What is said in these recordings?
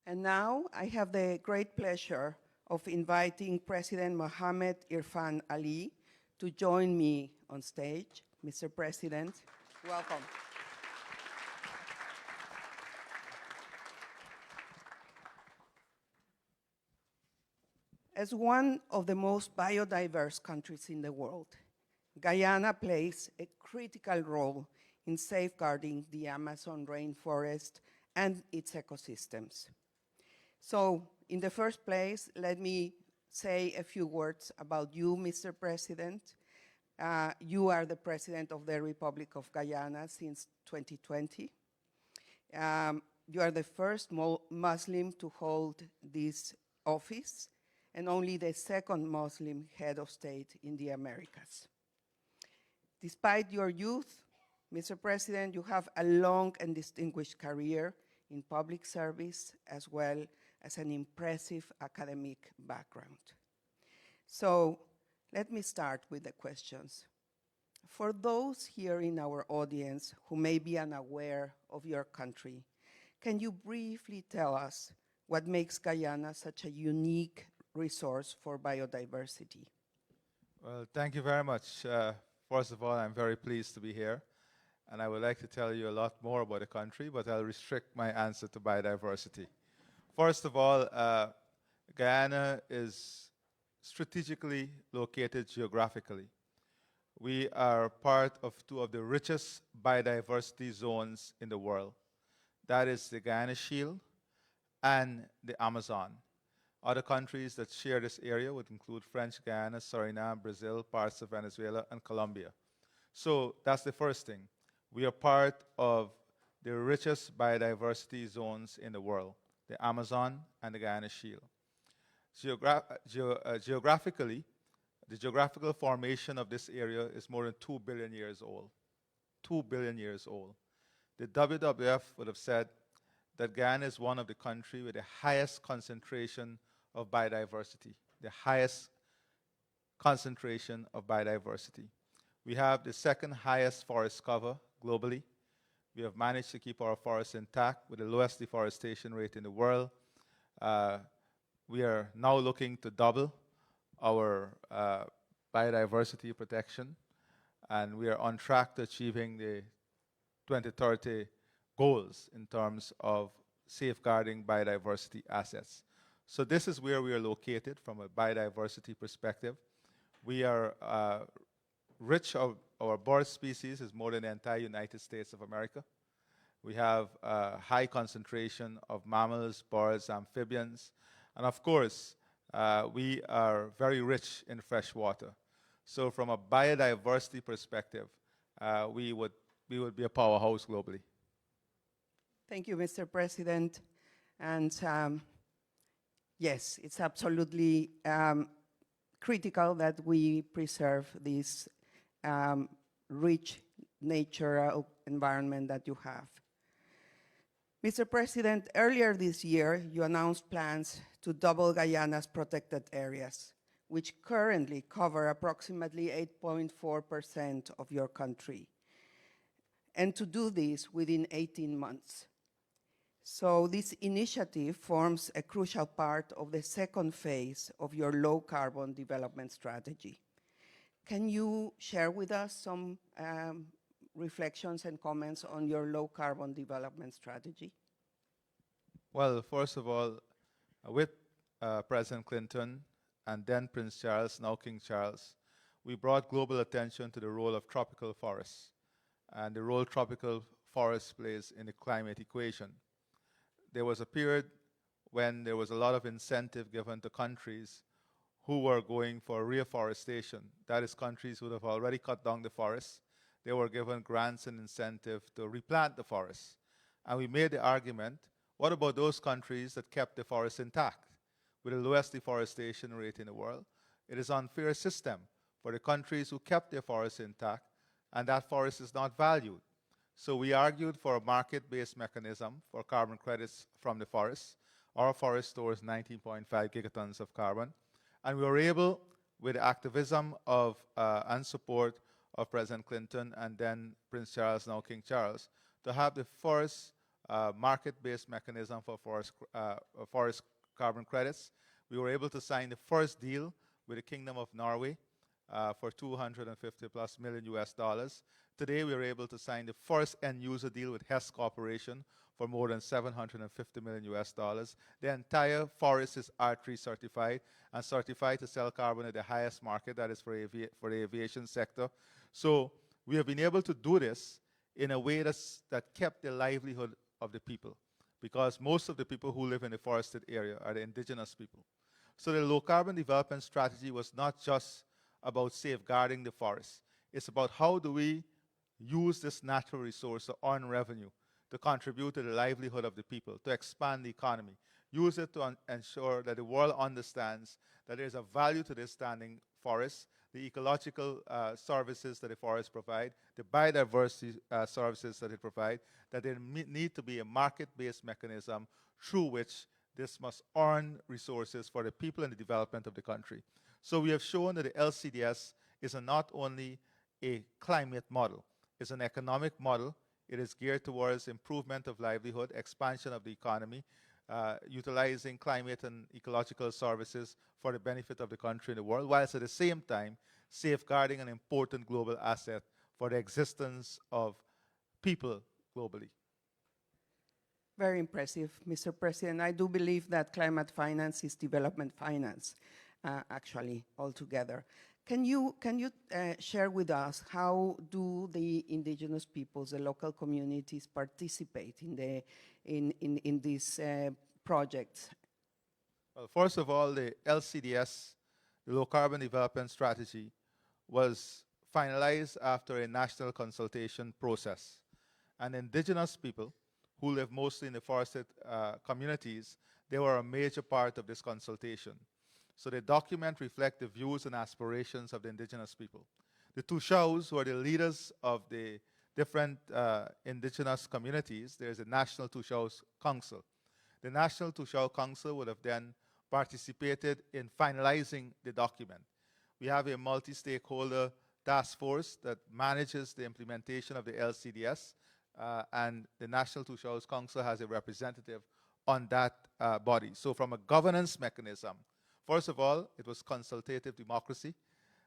And now I have the great pleasure of inviting President Mohammed Irfan Ali to join me on stage. Mr. President, welcome. As one of the most biodiverse countries in the world, Guyana plays a critical role in safeguarding the Amazon rainforest and its ecosystems. So, in the first place, let me say a few words about you, Mr. President. You are the President of the Republic of Guyana since 2020. You are the first Muslim to hold this office and only the second Muslim head of state in the Americas. Despite your youth, Mr. President, you have a long and distinguished career in public service as well as an impressive academic background. So let me start with the questions. For those here in our audience who may be unaware of your country, can you briefly tell us what makes Guyana such a unique resource for biodiversity? Well, thank you very much. First of all, I'm very pleased to be here, and I would like to tell you a lot more about the country, but I'll restrict my answer to biodiversity. First of all, Guyana is strategically located geographically. We are part of two of the richest biodiversity zones in the world. That is the Guyana Shield and the Amazon. Other countries that share this area would include French Guiana, Suriname, Brazil, parts of Venezuela, and Colombia. So that's the first thing. We are part of the richest biodiversity zones in the world, the Amazon and the Guyana Shield. Geographically, the geographical formation of this area is more than 2 billion years old. 2 billion years old. The WWF would have said that Guyana is one of the countries with the highest concentration of biodiversity, the highest concentration of biodiversity. We have the second highest forest cover globally. We have managed to keep our forests intact with the lowest deforestation rate in the world. We are now looking to double our biodiversity protection, and we are on track to achieving the 2030 goals in terms of safeguarding biodiversity assets. So this is where we are located from a biodiversity perspective. We are rich of our bird species is more than the entire United States of America. We have a high concentration of mammals, birds, amphibians, and of course, we are very rich in fresh water. So from a biodiversity perspective, we would be a powerhouse globally. Thank you, Mr. President. And yes, it's absolutely critical that we preserve this rich natural environment that you have. Mr. President, earlier this year, you announced plans to double Guyana's protected areas, which currently cover approximately 8.4% of your country, and to do this within 18 months. So this initiative forms a crucial part of the second phase of your low-carbon development strategy. Can you share with us some reflections and comments on your low-carbon development strategy? Well, first of all, with President Clinton and then Prince Charles, now King Charles, we brought global attention to the role of tropical forests and the role tropical forests plays in the climate equation. There was a period when there was a lot of incentive given to countries who were going for reforestation. That is, countries who have already cut down the forests. They were given grants and incentive to replant the forests. And we made the argument, what about those countries that kept the forests intact with the lowest deforestation rate in the world? It is an unfair system for the countries who kept their forests intact, and that forest is not valued. So we argued for a market-based mechanism for carbon credits from the forests. Our forest stores 19.5 gigatons of carbon. And we were able, with the activism of and support of President Clinton and then Prince Charles, now King Charles, to have the forests market-based mechanism for forest carbon credits. We were able to sign the first deal with the Kingdom of Norway for 250 plus million US dollars. Today, we were able to sign the first end-user deal with Hess Corporation for more than 750 million US dollars. The entire forest is R3 certified and certified to sell carbon at the highest market, that is for the aviation sector. So we have been able to do this in a way that kept the livelihood of the people, because most of the people who live in the forested area are the indigenous people. So the low carbon development strategy was not just about safeguarding the forest. It's about how do we use this natural resource to earn revenue, to contribute to the livelihood of the people, to expand the economy, use it to ensure that the world understands that there's a value to this standing forest, the ecological services that the forests provide, the biodiversity services that it provides, that there need to be a market-based mechanism through which this must earn resources for the people and the development of the country. So we have shown that the LCDS is not only a climate model, it's an economic model. It is geared towards improvement of livelihood, expansion of the economy, utilizing climate and ecological services for the benefit of the country and the world, whilst at the same time safeguarding an important global asset for the existence of people globally. Very impressive, Mr. President. I do believe that climate finance is development finance, actually, altogether. Can you share with us how do the indigenous peoples, the local communities, participate in these projects? Well, first of all, the LCDS, the Low Carbon Development Strategy, was finalized after a national consultation process. And indigenous people who live mostly in the forested communities, they were a major part of this consultation. So the document reflects the views and aspirations of the indigenous people. The Tushaus, who are the leaders of the different indigenous communities, there's a National Tushaus Council. The National Tushau Council would have then participated in finalizing the document. We have a multi-stakeholder task force that manages the implementation of the LCDS, and the National Tushaus Council has a representative on that body. So from a governance mechanism, first of all, it was consultative democracy.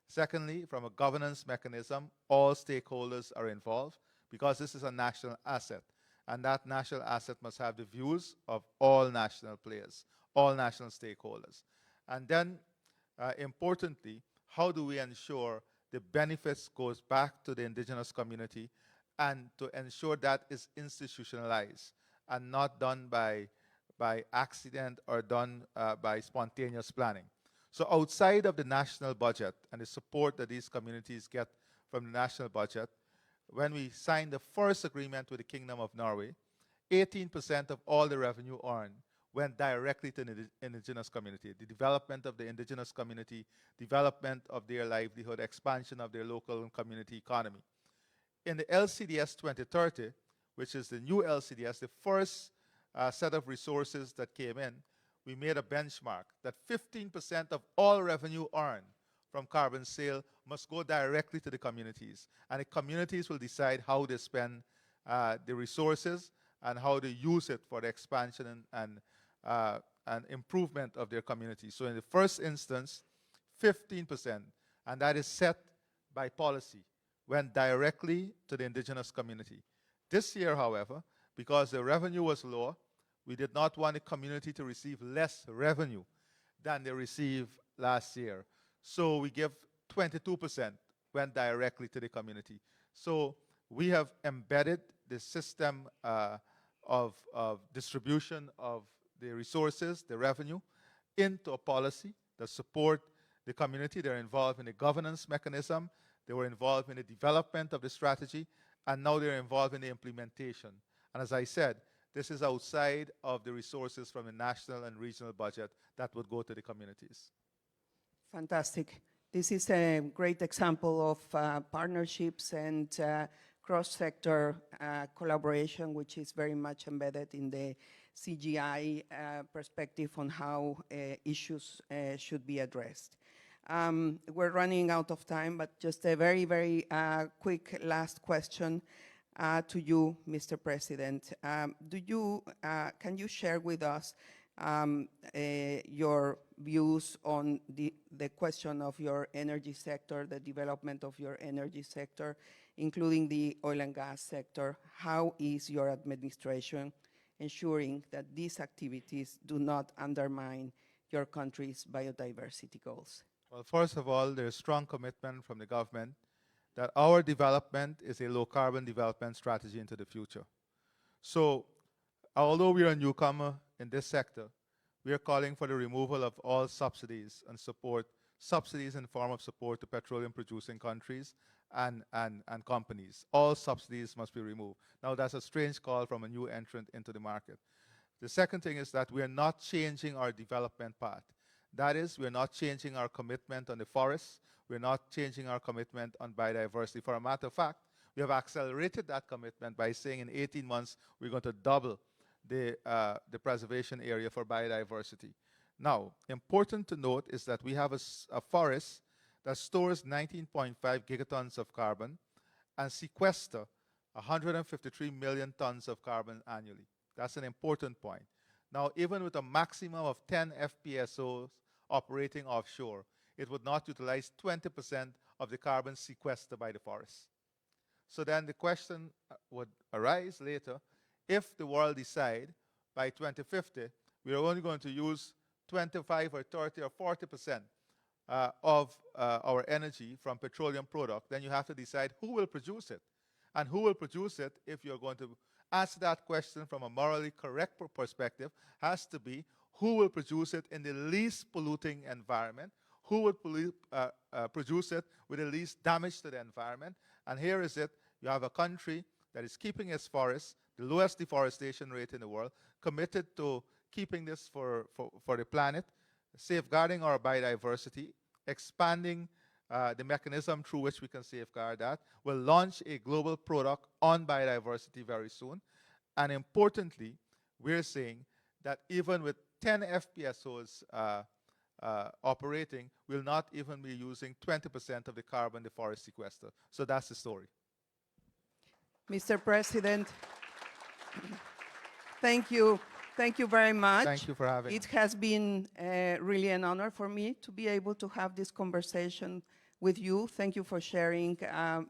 Secondly, from a governance mechanism, all stakeholders are involved because this is a national asset. And that national asset must have the views of all national players, all national stakeholders. And then, importantly, how do we ensure the benefits goes back to the indigenous community and to ensure that is institutionalized and not done by accident or done by spontaneous planning. So outside of the national budget and the support that these communities get from the national budget, when we signed the first agreement with the Kingdom of Norway, 18% of all the revenue earned went directly to the indigenous community, the development of the indigenous community, development of their livelihood, expansion of their local and community economy. In the LCDS 2030, which is the new LCDS, the first set of resources that came in, we made a benchmark that 15% of all revenue earned from carbon sale must go directly to the communities. And the communities will decide how they spend the resources and how they use it for the expansion and improvement of their community. So in the first instance, 15%, and that is set by policy, went directly to the indigenous community. This year, however, because the revenue was lower, we did not want the community to receive less revenue than they received last year. So we give 22% went directly to the community. So we have embedded the system of distribution of the resources, the revenue, into a policy that support the community. They're involved in the governance mechanism. They were involved in the development of the strategy, and now they're involved in the implementation. And as I said, this is outside of the resources from the national and regional budget that would go to the communities. Fantastic. This is a great example of partnerships and cross-sector collaboration, which is very much embedded in the CGI perspective on how issues should be addressed. We're running out of time, but just a very, very quick last question. to you, Mr. President. Can you share with us your views on the question of your energy sector, the development of your energy sector, including the oil and gas sector? How is your administration ensuring that these activities do not undermine your country's biodiversity goals? Well, first of all, there's strong commitment from the government that our development is a low-carbon development strategy into the future. So, although we are a newcomer in this sector, we are calling for the removal of all subsidies and subsidies in the form of support to petroleum-producing countries and companies. All subsidies must be removed. Now, that's a strange call from a new entrant into the market. The second thing is that we are not changing our development path. That is, we're not changing our commitment on the forests. We're not changing our commitment on biodiversity. For a matter of fact, we have accelerated that commitment by saying in 18 months we're going to double the preservation area for biodiversity. Now, important to note is that we have a forest that stores 19.5 gigatons of carbon and sequester 153 million tons of carbon annually. That's an important point. Now, even with a maximum of 10 FPSOs operating offshore, it would not utilize 20% of the carbon sequestered by the forest. So then the question would arise later, if the world decide by 2050, we are only going to use 25 or 30 or 40% of our energy from petroleum product, then you have to decide who will produce it. And who will produce it, if you're going to answer that question from a morally correct perspective, has to be who will produce it in the least polluting environment, who would produce it with the least damage to the environment. And here is it. You have a country that is keeping its forests, the lowest deforestation rate in the world, committed to keeping this for the planet, safeguarding our biodiversity, expanding the mechanism through which we can safeguard that. We'll launch a global product on biodiversity very soon. And importantly, we're saying that even with 10 FPSOs operating, we'll not even be using 20% of the carbon the forest sequester. So that's the story. Mr. President, thank you. Thank you very much. Thank you for having me. It has been really an honor for me to be able to have this conversation with you. Thank you for sharing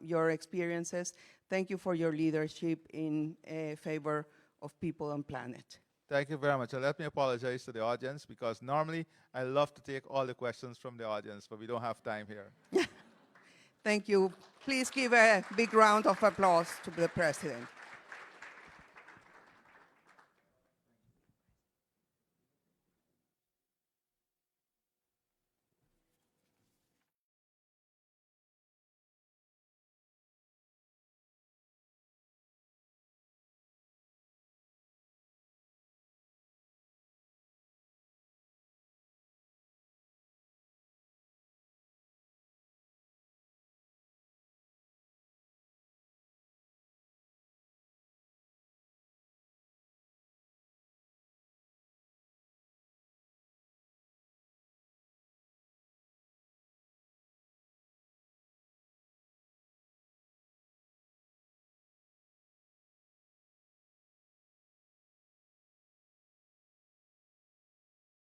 your experiences. Thank you for your leadership in favor of people and planet. Thank you very much. And let me apologize to the audience, because normally I love to take all the questions from the audience, but we don't have time here. Thank you. Please give a big round of applause to the President.